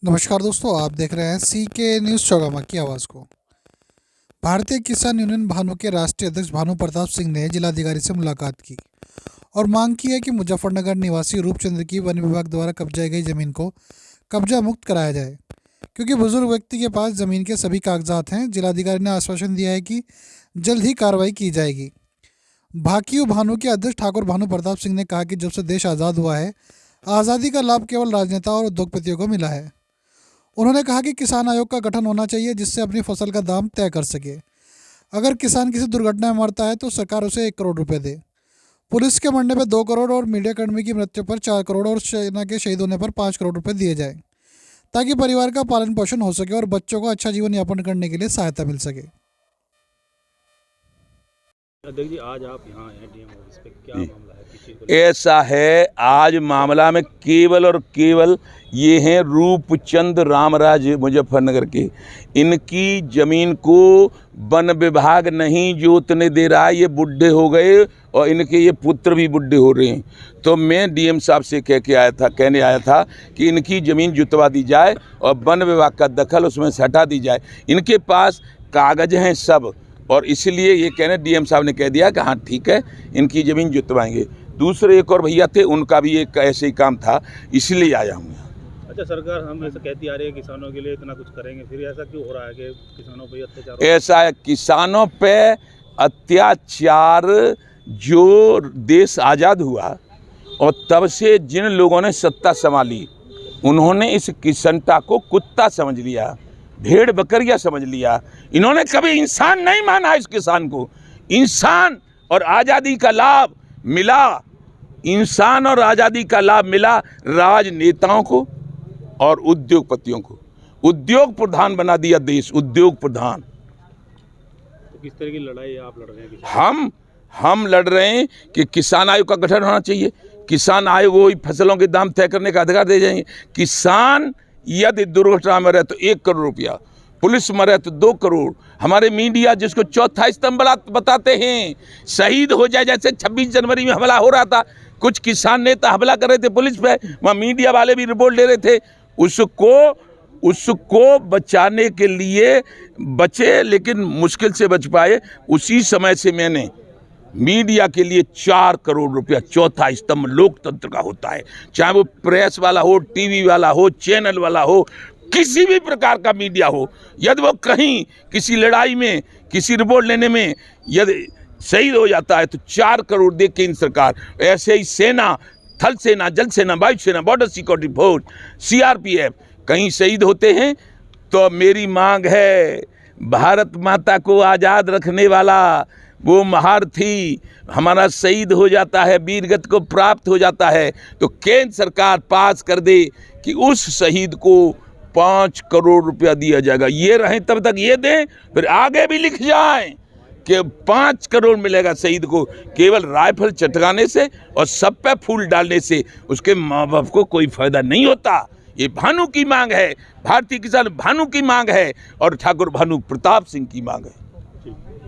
नमस्कार दोस्तों, आप देख रहे हैं सीके न्यूज़ चौगामा की आवाज़ को। भारतीय किसान यूनियन भानु के राष्ट्रीय अध्यक्ष भानु प्रताप सिंह ने जिलाधिकारी से मुलाकात की और मांग की है कि मुजफ्फरनगर निवासी रूपचंद्र की वन विभाग द्वारा कब्जाई गई जमीन को कब्जा मुक्त कराया जाए, क्योंकि बुजुर्ग व्यक्ति के पास जमीन के सभी कागजात हैं। जिलाधिकारी ने आश्वासन दिया है कि जल्द ही कार्रवाई की जाएगी। भाकियू भानु के अध्यक्ष ठाकुर भानु प्रताप सिंह ने कहा कि जब से देश आज़ाद हुआ है, आज़ादी का लाभ केवल राजनेता और उद्योगपतियों को मिला है। उन्होंने कहा कि किसान आयोग का गठन होना चाहिए, जिससे अपनी फसल का दाम तय कर सके। अगर किसान किसी दुर्घटना में मरता है तो सरकार उसे 1 करोड़ रुपए दे। पुलिस के मरने पर 2 करोड़ और मीडियाकर्मी की मृत्यु पर 4 करोड़ और सेना के शहीद होने पर 5 करोड़ रुपए दिए जाएं, ताकि परिवार का पालन पोषण हो सके और बच्चों को अच्छा जीवन यापन करने के लिए सहायता मिल सके। अध्यक्ष जी, आज आप यहाँ हैं डीएम ऑफिस पे, क्या मामला है? ऐसा है, आज मामला में केवल और केवल ये हैं रूपचंद रामराज मुजफ्फरनगर के। इनकी ज़मीन को वन विभाग नहीं जोतने दे रहा है। ये बुढ़े हो गए और इनके ये पुत्र भी बुढ़े हो रहे हैं। तो मैं डीएम साहब से कहने आया था कि इनकी ज़मीन जुतवा दी जाए और वन विभाग का दखल उसमें से हटा दी जाए। इनके पास कागज़ हैं सब, और इसलिए ये कहने डीएम साहब ने कह दिया कि हाँ ठीक है, इनकी ज़मीन जुतवाएंगे। दूसरे एक और भैया थे, उनका भी एक ऐसे ही काम था, इसलिए आया हूँ। अच्छा, सरकार हम ऐसा कहती आ रही है किसानों के लिए इतना कुछ करेंगे, फिर ऐसा क्यों हो रहा है कि किसानों पर अत्याचार? ऐसा है, किसानों पे अत्याचार जो देश आज़ाद हुआ और तब से जिन लोगों ने सत्ता संभाली, उन्होंने इस किसनता को कुत्ता समझ लिया, भेड़ बकरिया समझ लिया। इन्होंने कभी इंसान नहीं माना इस किसान को। इंसान और आज़ादी का लाभ मिला, इंसान और आज़ादी का लाभ मिला राजनेताओं को और उद्योगपतियों को। उद्योग प्रधान बना दिया देश, उद्योग प्रधान। तो किस तरह की लड़ाई आप लड़ रहे हैं? हम लड़ रहे हैं कि किसान आयोग का गठन होना चाहिए। किसान आयोग वही फसलों के दाम तय करने का अधिकार दे जाएंगे। किसान यदि दुर्घटना में रहे तो 1 करोड़ रुपया, पुलिस मरे तो 2 करोड़। हमारे मीडिया जिसको चौथा स्तंभ बताते हैं, शहीद हो जाए, जैसे 26 जनवरी में हमला हो रहा था, कुछ किसान नेता हमला कर रहे थे पुलिस पे, वहाँ मीडिया वाले भी रिपोर्ट ले रहे थे। उसको बचाने के लिए बचे, लेकिन मुश्किल से बच पाए। उसी समय से मैंने मीडिया के लिए 4 करोड़ रुपया, चौथा स्तंभ लोकतंत्र का होता है, चाहे वो प्रेस वाला हो, टीवी वाला हो, चैनल वाला हो, किसी भी प्रकार का मीडिया हो, यदि वो कहीं किसी लड़ाई में, किसी रिपोर्ट लेने में यदि शहीद हो जाता है तो 4 करोड़ दे केंद्र सरकार। ऐसे ही सेना, थल सेना, जल सेना, वायु सेना, बॉर्डर सिक्योरिटी फोर्स, CRPF कहीं शहीद होते हैं तो मेरी मांग है, भारत माता को आज़ाद रखने वाला वो महारथी हमारा शहीद हो जाता है, वीरगति को प्राप्त हो जाता है, तो केंद्र सरकार पास कर दे कि उस शहीद को 5 करोड़ रुपया दिया जाएगा। ये रहें तब तक ये दें, फिर आगे भी लिख जाएं कि 5 करोड़ मिलेगा शहीद को, केवल राइफल चटकाने से और सब पे फूल डालने से उसके माँ बाप को कोई फायदा नहीं होता। ये भानु की मांग है, भारतीय किसान भानु की मांग है और ठाकुर भानु प्रताप सिंह की मांग है।